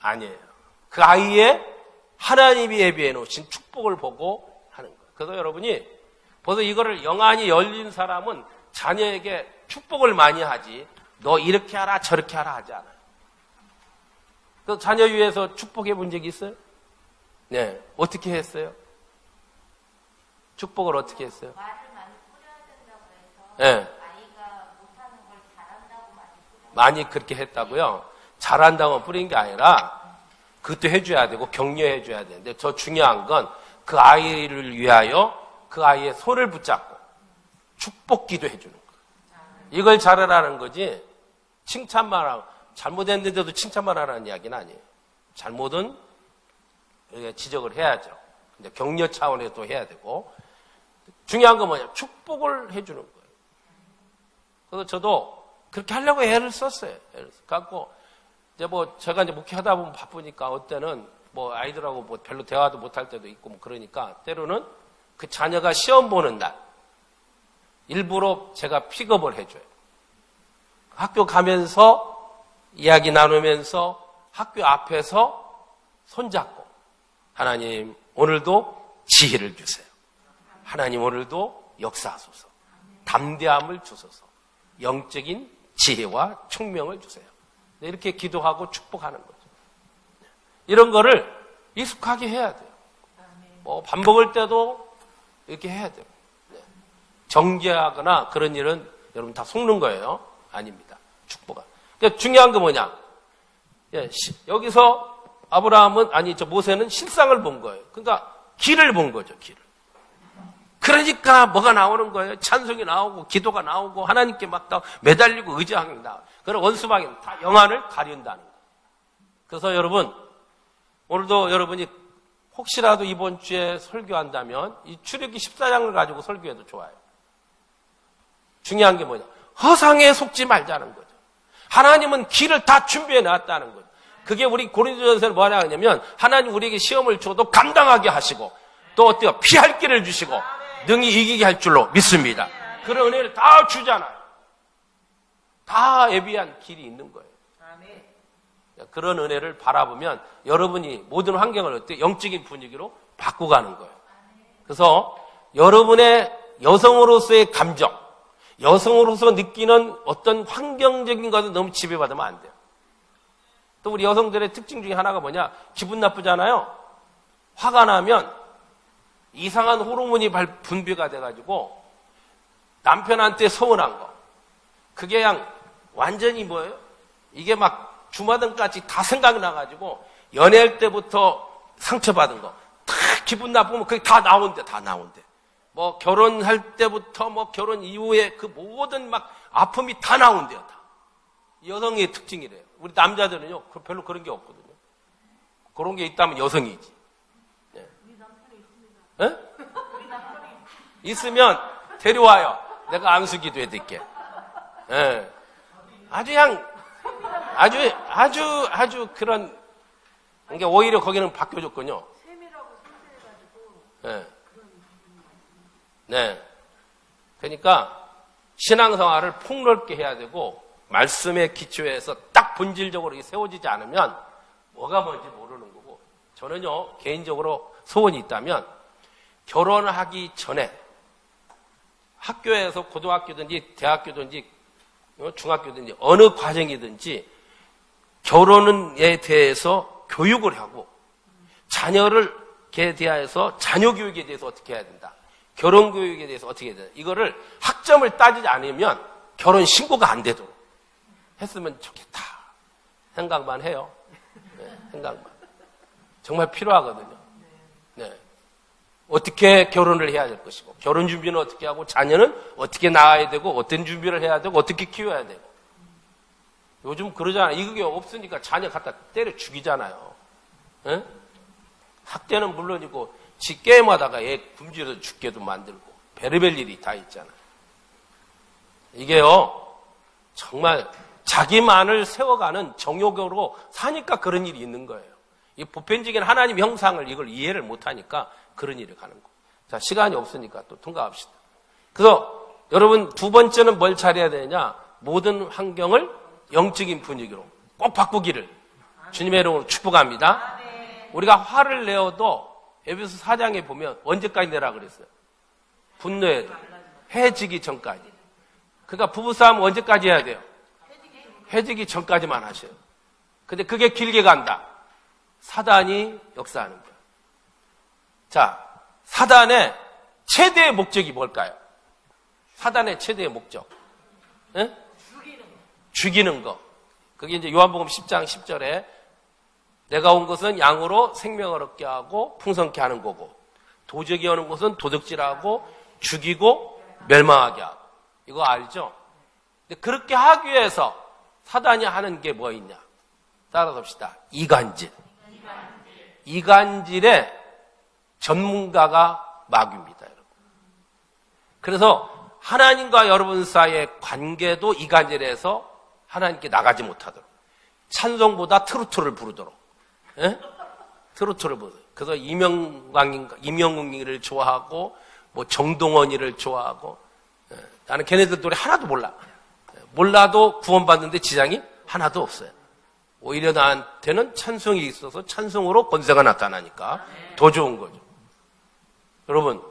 아니에요. 그 아이의 하나님이 예비해 놓으신 축복을 보고 하는 거예요. 그래서 여러분이 벌써 이거를 영안이 열린 사람은 자녀에게 축복을 많이 하지 너 이렇게 하라 저렇게 하라 하지 않아요. 그래서 자녀 위해서 축복해 본 적이 있어요? 네. 어떻게 했어요? 축복을 어떻게 했어요? 말을 많이 뿌려야 된다고 해서 네. 아이가 못하는 걸 잘한다고 많이 뿌려요. 많이 그렇게 했다고요? 잘한다고 뿌린 게 아니라 그것도 해줘야 되고 격려해줘야 되는데 더 중요한 건 그 아이를 위하여 그 아이의 손을 붙잡고 축복기도 해주는 거예요. 이걸 잘하라는 거지 칭찬만 하고 잘못했는데도 칭찬만 하라는 이야기는 아니에요. 잘못은 지적을 해야죠. 근데 격려 차원에서 또 해야 되고 중요한 건 뭐냐? 축복을 해주는 거예요. 그래서 저도 그렇게 하려고 애를 썼어요. 애를 갖고 이제 뭐 제가 이제 목회하다 보면 바쁘니까 어때는 뭐 아이들하고 뭐 별로 대화도 못할 때도 있고 뭐 그러니까 때로는 그 자녀가 시험 보는 날 일부러 제가 픽업을 해줘요. 학교 가면서 이야기 나누면서 학교 앞에서 손잡고 하나님 오늘도 지혜를 주세요. 하나님 오늘도 역사하소서. 담대함을 주소서. 영적인 지혜와 총명을 주세요. 이렇게 기도하고 축복하는 거죠. 이런 거를 익숙하게 해야 돼요. 뭐 밥 먹을 때도 이렇게 해야 돼요. 정죄하거나 그런 일은 여러분 다 속는 거예요. 아닙니다. 축복은. 그러니까 중요한 건 뭐냐? 여기서 아브라함은 모세는 실상을 본 거예요. 그러니까 길을 본 거죠. 길을. 그러니까 뭐가 나오는 거예요? 찬송이 나오고 기도가 나오고 하나님께 막 매달리고 의지하는 다. 그런 원수방임 다 영안을 가린다는 거예요. 그래서 여러분 오늘도 여러분이 혹시라도 이번 주에 설교한다면 이 출애굽기 14장을 가지고 설교해도 좋아요. 중요한 게 뭐냐? 허상에 속지 말자는 거죠. 하나님은 길을 다 준비해 놨다는 거죠. 그게 우리 고린도전서는 뭐냐 하냐면 하나님 우리에게 시험을 줘도 감당하게 하시고 또 어때요? 피할 길을 주시고 능히 이기게 할 줄로 믿습니다. 그런 은혜를 다 주잖아요. 다 예비한 길이 있는 거예요. 그런 은혜를 바라보면 여러분이 모든 환경을 어때? 영적인 분위기로 바꿔가는 거예요. 그래서 여러분의 여성으로서의 감정, 여성으로서 느끼는 어떤 환경적인 것을 너무 지배받으면 안 돼요. 또 우리 여성들의 특징 중에 하나가 뭐냐? 기분 나쁘잖아요. 화가 나면 이상한 호르몬이 분비가 돼가지고 남편한테 서운한 거. 그게 그냥 완전히 뭐예요? 이게 막 주마등까지 다 생각나가지고 연애할 때부터 상처받은 거. 다 기분 나쁘면 그게 다 나온대. 뭐 결혼할 때부터 뭐 결혼 이후에 그 모든 막 아픔이 다 나온대요. 다. 여성의 특징이래요. 우리 남자들은요 별로 그런 게 없거든요. 그런 게 있다면 여성이지. 네. 네? 있으면 데려와요. 내가 안수기도 해드릴게. 네. 아주 그런, 그러니까 오히려 거기는 바뀌어줬군요. 네. 네. 그러니까 신앙생활을 폭넓게 해야 되고 말씀의 기초에서 딱 본질적으로 세워지지 않으면 뭐가 뭔지 모르는 거고, 저는요 개인적으로 소원이 있다면 결혼하기 전에 학교에서 고등학교든지 대학교든지 중학교든지 어느 과정이든지 결혼에 대해서 교육을 하고 자녀에 대해서 자녀 교육에 대해서 어떻게 해야 된다, 결혼 교육에 대해서 어떻게 해야 된다, 이거를 학점을 따지지 않으면 결혼 신고가 안 되도록 했으면 좋겠다 생각만 해요. 네, 생각만 정말 필요하거든요. 네. 어떻게 결혼을 해야 될 것이고, 결혼 준비는 어떻게 하고, 자녀는 어떻게 낳아야 되고, 어떤 준비를 해야 되고, 어떻게 키워야 되고. 요즘 그러잖아요. 이게 없으니까 자녀 갖다 때려 죽이잖아요. 네? 학대는 물론이고 지 게임하다가 애 굶주려 죽게도 만들고 별의별 일이 다 있잖아요. 이게요 정말 자기만을 세워가는 정욕으로 사니까 그런 일이 있는 거예요. 이 보편적인 하나님 형상을 이걸 이해를 못하니까 그런 일이 가는 거. 자, 시간이 없으니까 또 통과합시다. 그래서 여러분 두 번째는 뭘 잘해야 되느냐, 모든 환경을 영적인 분위기로 꼭 바꾸기를 주님의 이름으로 축복합니다. 우리가 화를 내어도 에베소 4장에 보면 언제까지 내라 그랬어요? 분노해도 해지기 전까지. 그러니까 부부싸움 언제까지 해야 돼요? 해지기 전까지만 하셔요. 근데 그게 길게 간다. 사단이 역사하는 거예요. 자, 사단의 최대의 목적이 뭘까요? 사단의 최대의 목적. 네? 죽이는 거. 그게 이제 요한복음 10장 10절에 내가 온 것은 양으로 생명을 얻게 하고 풍성케 하는 거고, 도적이 오는 것은 도둑질하고 죽이고 멸망하게 하고. 이거 알죠? 근데 그렇게 하기 위해서 사단이 하는 게 뭐 있냐? 따라서 봅시다. 이간질. 이간질의 전문가가 마귀입니다, 여러분. 그래서 하나님과 여러분 사이의 관계도 이간질에서 하나님께 나가지 못하도록, 찬송보다 트로트를 부르도록, 예? 트로트를 부르도록. 그래서 이명웅이를 좋아하고 뭐 정동원이를 좋아하고, 예. 나는 걔네들 노래 하나도 몰라. 몰라도 구원받는데 지장이 하나도 없어요. 오히려 나한테는 찬송이 있어서 찬송으로 권세가 나타나니까 더 좋은 거죠. 여러분,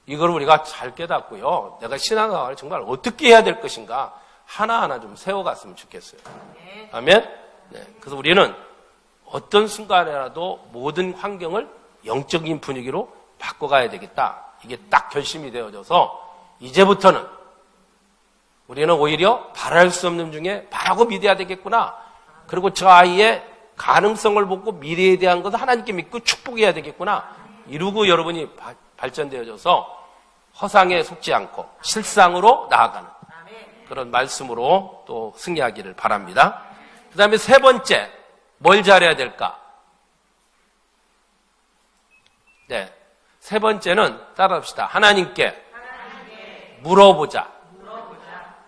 이걸 우리가 잘 깨닫고요, 내가 신앙생활을 정말 어떻게 해야 될 것인가 하나하나 좀 세워갔으면 좋겠어요. 아멘? 네. 그래서 우리는 어떤 순간에라도 모든 환경을 영적인 분위기로 바꿔가야 되겠다. 이게 딱 결심이 되어져서 이제부터는 우리는 오히려 바랄 수 없는 중에 바라고 믿어야 되겠구나. 그리고 저 아이의 가능성을 보고 미래에 대한 것을 하나님께 믿고 축복해야 되겠구나. 이루고 여러분이 발전되어져서 허상에 속지 않고 실상으로 나아가는 그런 말씀으로 또 승리하기를 바랍니다. 그 다음에 세 번째, 뭘 잘해야 될까? 네. 세 번째는 따라합시다. 하나님께 물어보자.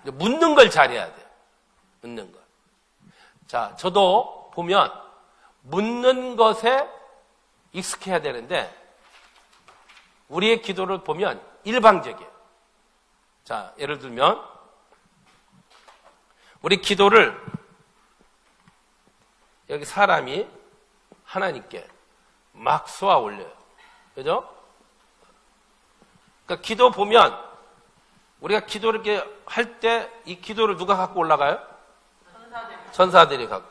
묻는 걸 잘해야 돼요. 묻는 걸. 자, 저도 보면 묻는 것에 익숙해야 되는데 우리의 기도를 보면 일방적이에요. 자, 예를 들면 우리 기도를 여기 사람이 하나님께 막 쏘아 올려요. 그죠? 그러니까 기도 보면 우리가 기도를 이렇게 할 때 이 기도를 누가 갖고 올라가요? 천사들이 갖고.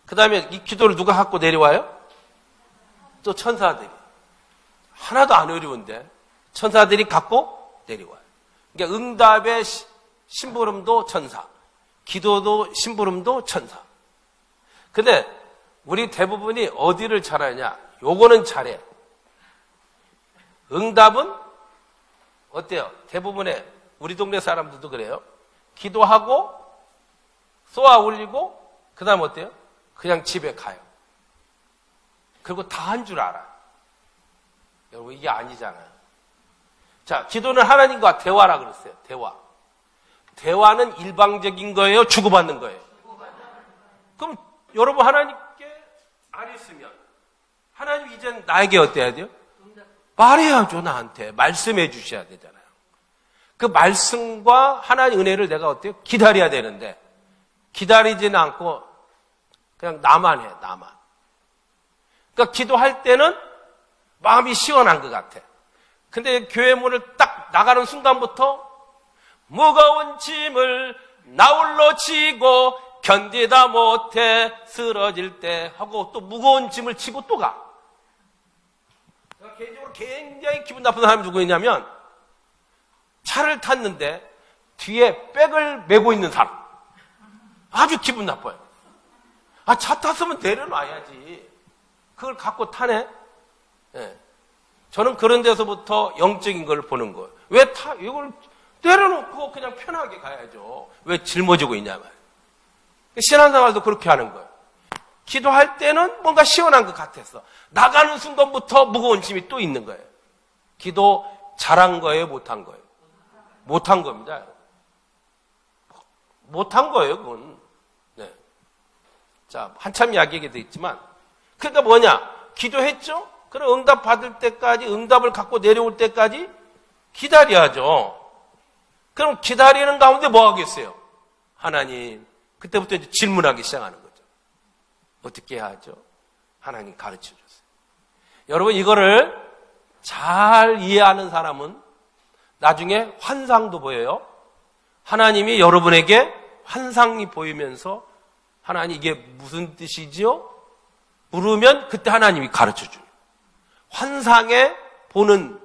그 다음에 이 기도를 누가 갖고 내려와요? 또 천사들이. 하나도 안 어려운데 천사들이 갖고 내려와요. 그러니까 응답의 심부름도 천사, 기도도 심부름도 천사. 근데 우리 대부분이 어디를 잘하냐? 요거는 잘해. 응답은 어때요? 대부분의 우리 동네 사람들도 그래요. 기도하고 쏘아 올리고 그 다음 어때요? 그냥 집에 가요. 그리고 다 한 줄 알아. 여러분, 이게 아니잖아요. 자, 기도는 하나님과 대화라 그랬어요. 대화. 대화는 일방적인 거예요? 주고받는 거예요? 그럼 여러분 하나님께 안 했으면 하나님 이젠 나에게 어때야 돼요? 말해야죠. 나한테 말씀해 주셔야 되잖아요. 그 말씀과 하나님의 은혜를 내가 어때요? 기다려야 되는데 기다리지는 않고 그냥 나만 해. 나만. 그러니까 기도할 때는 마음이 시원한 것 같아. 근데 교회 문을 딱 나가는 순간부터 무거운 짐을 나홀로 지고 견디다 못해 쓰러질 때 하고 또 무거운 짐을 지고 또 가. 제가 개인적으로 굉장히 기분 나쁜 사람이 누구 있냐면 차를 탔는데 뒤에 백을 메고 있는 사람. 아주 기분 나빠요. 아, 차 탔으면 내려놔야지. 그걸 갖고 타네? 예. 저는 그런 데서부터 영적인 걸 보는 거예요. 이걸 내려놓고 그냥 편하게 가야죠. 왜 짊어지고 있냐 말이에요. 신앙생활도 그렇게 하는 거예요. 기도할 때는 뭔가 시원한 것 같았어. 나가는 순간부터 무거운 짐이 또 있는 거예요. 기도 잘한 거예요? 못한 거예요? 못한 겁니다. 못한 거예요, 그건. 네. 자, 한참 이야기하게 돼 있지만, 그러니까 뭐냐? 기도했죠? 그럼 응답 받을 때까지, 응답을 갖고 내려올 때까지 기다려야죠. 그럼 기다리는 가운데 뭐 하겠어요? 하나님, 그때부터 이제 질문하기 시작하는 거죠. 어떻게 해야 하죠? 하나님 가르쳐 줬어요. 여러분, 이거를 잘 이해하는 사람은 나중에 환상도 보여요. 하나님이 여러분에게 환상이 보이면서 하나님 이게 무슨 뜻이지요? 물으면 그때 하나님이 가르쳐 줘요. 환상에 보는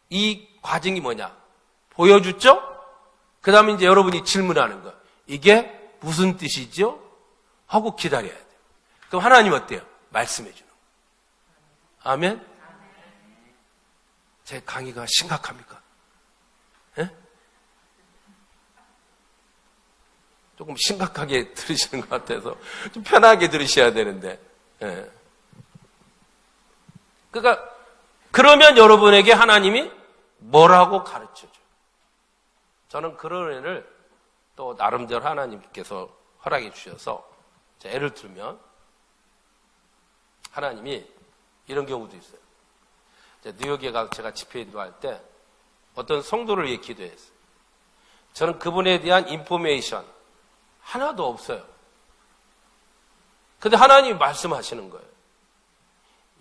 이 과정이 뭐냐? 보여줬죠? 그 다음에 이제 여러분이 질문하는 거예요. 이게 무슨 뜻이죠? 하고 기다려야 돼요. 그럼 하나님 어때요? 말씀해 주는 거예요. 아멘? 제 강의가 심각합니까? 예? 조금 심각하게 들으시는 것 같아서 좀 편하게 들으셔야 되는데. 예. 그러니까 그러면 여러분에게 하나님이 뭐라고 가르쳐줘요? 저는 그런 애를 또 나름대로 하나님께서 허락해 주셔서 예를 들면 하나님이 이런 경우도 있어요. 뉴욕에 가서 제가 집회 인도할 때 어떤 성도를 위해 기도했어요. 저는 그분에 대한 인포메이션 하나도 없어요. 근데 하나님이 말씀하시는 거예요.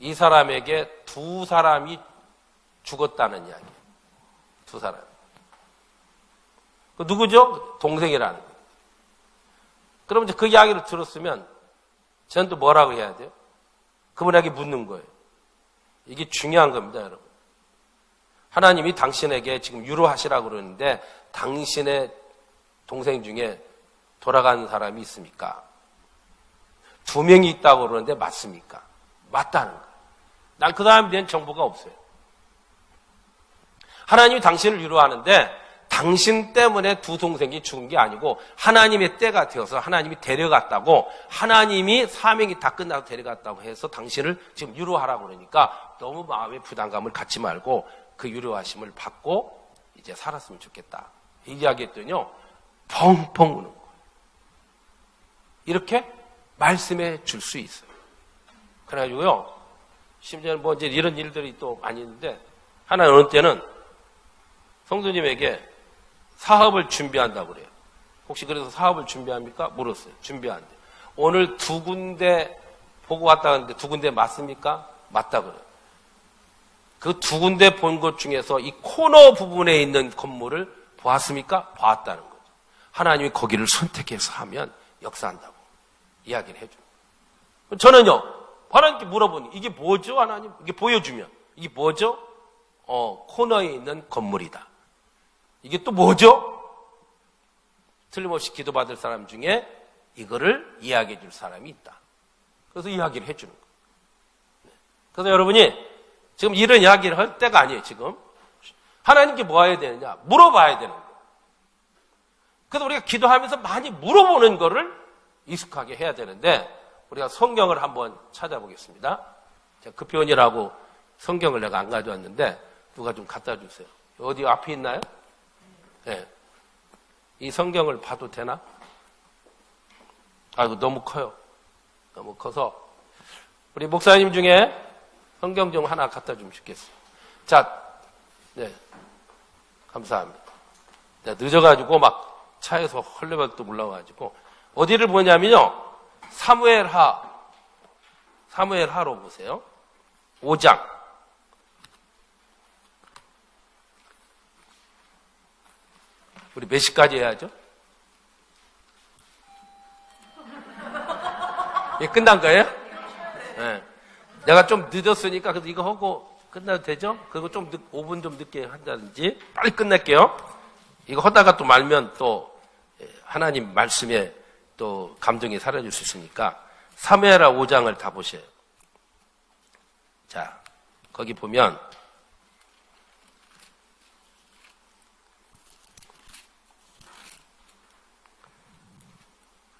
이 사람에게 두 사람이 죽었다는 이야기예요. 두 사람. 그 누구죠? 동생이라는 거예요. 그럼 이제 그 이야기를 들었으면 저는 또 뭐라고 해야 돼요? 그분에게 묻는 거예요. 이게 중요한 겁니다, 여러분. 하나님이 당신에게 지금 유로하시라고 그러는데 당신의 동생 중에 돌아간 사람이 있습니까? 2명이 있다고 그러는데 맞습니까? 맞다는 거예요. 난 그 사람에 대한 정보가 없어요. 하나님이 당신을 위로하는데 당신 때문에 두 동생이 죽은 게 아니고 하나님의 때가 되어서 하나님이 데려갔다고, 하나님이 사명이 다 끝나서 데려갔다고 해서 당신을 지금 위로하라고 그러니까 너무 마음의 부담감을 갖지 말고 그 위로하심을 받고 이제 살았으면 좋겠다. 이 이야기했더니요, 펑펑 우는 거예요. 이렇게 말씀해 줄 수 있어요. 그래가지고요, 심지어 뭐 이제 이런 일들이 또 많이 있는데, 하나 어느 때는 성도님에게 사업을 준비한다고 그래요. 혹시 그래서 사업을 준비합니까? 물었어요. 준비한대. 오늘 2군데 보고 왔다 하는데 2군데 맞습니까? 맞다 그래요. 그 2군데 본 것 중에서 이 코너 부분에 있는 건물을 보았습니까? 보았다는 거죠. 하나님이 거기를 선택해서 하면 역사한다고 이야기를 해줘요. 저는요, 하나님께 물어보니 이게 뭐죠? 하나님, 이게 보여주면 이게 뭐죠? 코너에 있는 건물이다. 이게 또 뭐죠? 틀림없이 기도받을 사람 중에 이거를 이야기해 줄 사람이 있다. 그래서 이야기를 해주는 거예요. 그래서 여러분이 지금 이런 이야기를 할 때가 아니에요, 지금. 하나님께 뭐 해야 되느냐? 물어봐야 되는 거예요. 그래서 우리가 기도하면서 많이 물어보는 거를 익숙하게 해야 되는데, 우리가 성경을 한번 찾아보겠습니다. 급변이라고 성경을 내가 안 가져왔는데 누가 좀 갖다 주세요. 어디 앞에 있나요? 네. 이 성경을 봐도 되나? 아이고, 너무 커요. 너무 커서 우리 목사님 중에 성경 좀 하나 갖다 주면 좋겠어요. 자, 네. 감사합니다. 네, 늦어가지고 막 차에서 헐레벌떡 올라와가지고 어디를 보냐면요. 사무엘하로 보세요. 5장. 우리 몇 시까지 해야죠? 예, 끝난 거예요? 네. 내가 좀 늦었으니까 그래도 이거 하고 끝나도 되죠? 그리고 좀 5분 좀 늦게 한다든지 빨리 끝낼게요. 이거 하다가 또 말면 또 하나님 말씀에 또 감동이 사라질 수 있으니까 사무엘하 5장을 다 보세요. 자, 거기 보면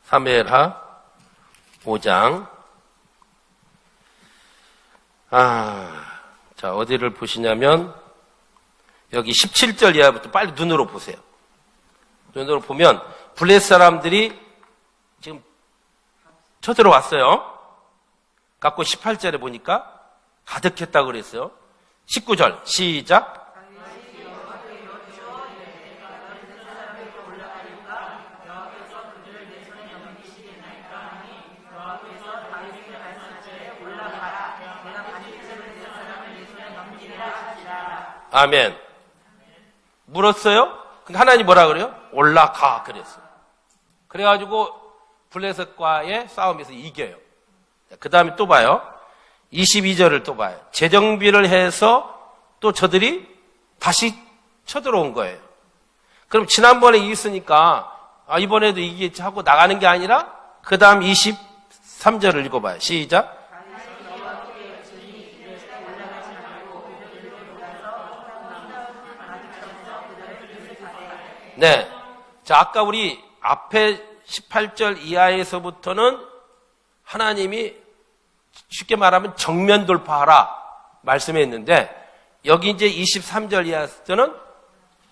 사무엘하 5장. 자, 어디를 보시냐면 여기 17절 이하부터 빨리 눈으로 보세요. 눈으로 보면 블레셋 사람들이 지금 쳐들어왔어요. 갖고 18절에 보니까 가득했다고 그랬어요. 19절 시작. 아멘. 물었어요? 근데 하나님 뭐라 그래요? 올라가 그랬어요. 그래가지고 블레셋과의 싸움에서 이겨요. 그 다음에 또 봐요. 22절을 또 봐요. 재정비를 해서 또 저들이 다시 쳐들어온 거예요. 그럼 지난번에 이겼으니까 이번에도 이기겠지 하고 나가는 게 아니라 그 다음 23절을 읽어봐요. 시작. 네. 자, 아까 우리 앞에 18절 이하에서부터는 하나님이 쉽게 말하면 정면 돌파하라 말씀했는데 여기 이제 23절 이하에서는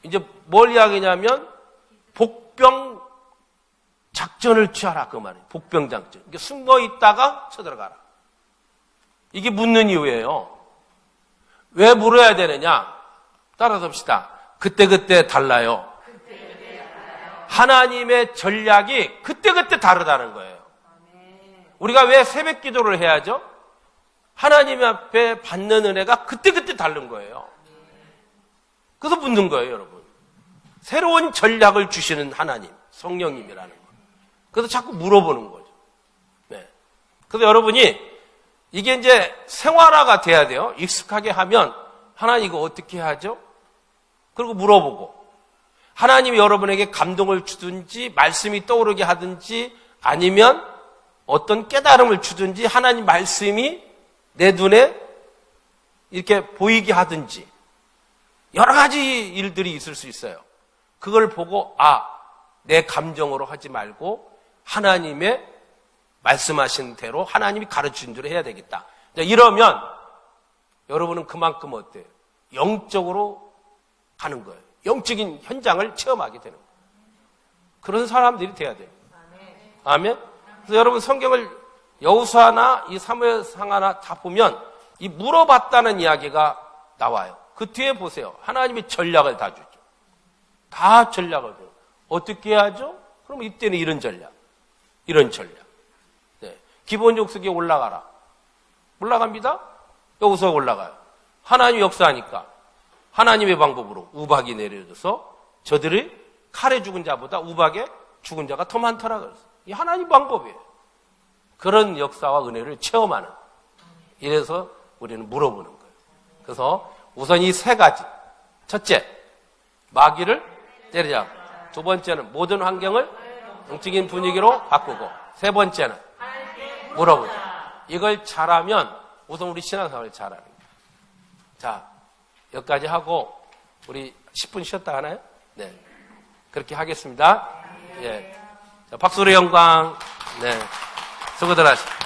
이제 뭘 이야기냐면 복병 작전을 취하라 그 말이에요. 복병 작전. 그러니까 숨어 있다가 쳐들어가라. 이게 묻는 이유예요. 왜 물어야 되느냐? 따라서 봅시다. 그때그때 달라요. 하나님의 전략이 그때그때 다르다는 거예요. 우리가 왜 새벽 기도를 해야죠? 하나님 앞에 받는 은혜가 그때그때 다른 거예요. 그래서 묻는 거예요, 여러분. 새로운 전략을 주시는 하나님, 성령님이라는 거. 그래서 자꾸 물어보는 거죠. 네. 그래서 여러분이 이게 이제 생활화가 돼야 돼요. 익숙하게 하면 하나님 이거 어떻게 하죠? 그리고 물어보고 하나님이 여러분에게 감동을 주든지 말씀이 떠오르게 하든지 아니면 어떤 깨달음을 주든지 하나님 말씀이 내 눈에 이렇게 보이게 하든지 여러 가지 일들이 있을 수 있어요. 그걸 보고 내 감정으로 하지 말고 하나님의 말씀하신 대로 하나님이 가르친 대로 해야 되겠다. 이러면 여러분은 그만큼 어때요? 영적으로 가는 거예요. 영적인 현장을 체험하게 되는 거예요. 그런 사람들이 돼야 돼요. 아멘. 그래서 여러분 성경을 여호수아나 이 사무엘상 하나 다 보면 이 물어봤다는 이야기가 나와요. 그 뒤에 보세요. 하나님이 전략을 다 주죠. 다 전략을 줘요. 어떻게 해야죠? 그럼 이때는 이런 전략, 이런 전략. 네. 기본 족속에 올라가라. 올라갑니다. 여호수아가 올라가요. 하나님이 역사하니까 하나님의 방법으로 우박이 내려져서 저들이 칼에 죽은 자보다 우박에 죽은 자가 더 많더라 그랬어요. 이 하나님 방법이에요. 그런 역사와 은혜를 체험하는. 이래서 우리는 물어보는 거예요. 그래서 우선 이 세 가지. 첫째, 마귀를 때려잡고. 두 번째는 모든 환경을 영적인 분위기로 바꾸고. 세 번째는 물어보자. 이걸 잘하면 우선 우리 신앙생활을 잘하는 거예요. 자, 여기까지 하고 우리 10분 쉬었다 하나요? 네, 그렇게 하겠습니다. 예, 자, 박수로 영광. 네, 수고들 하십시오.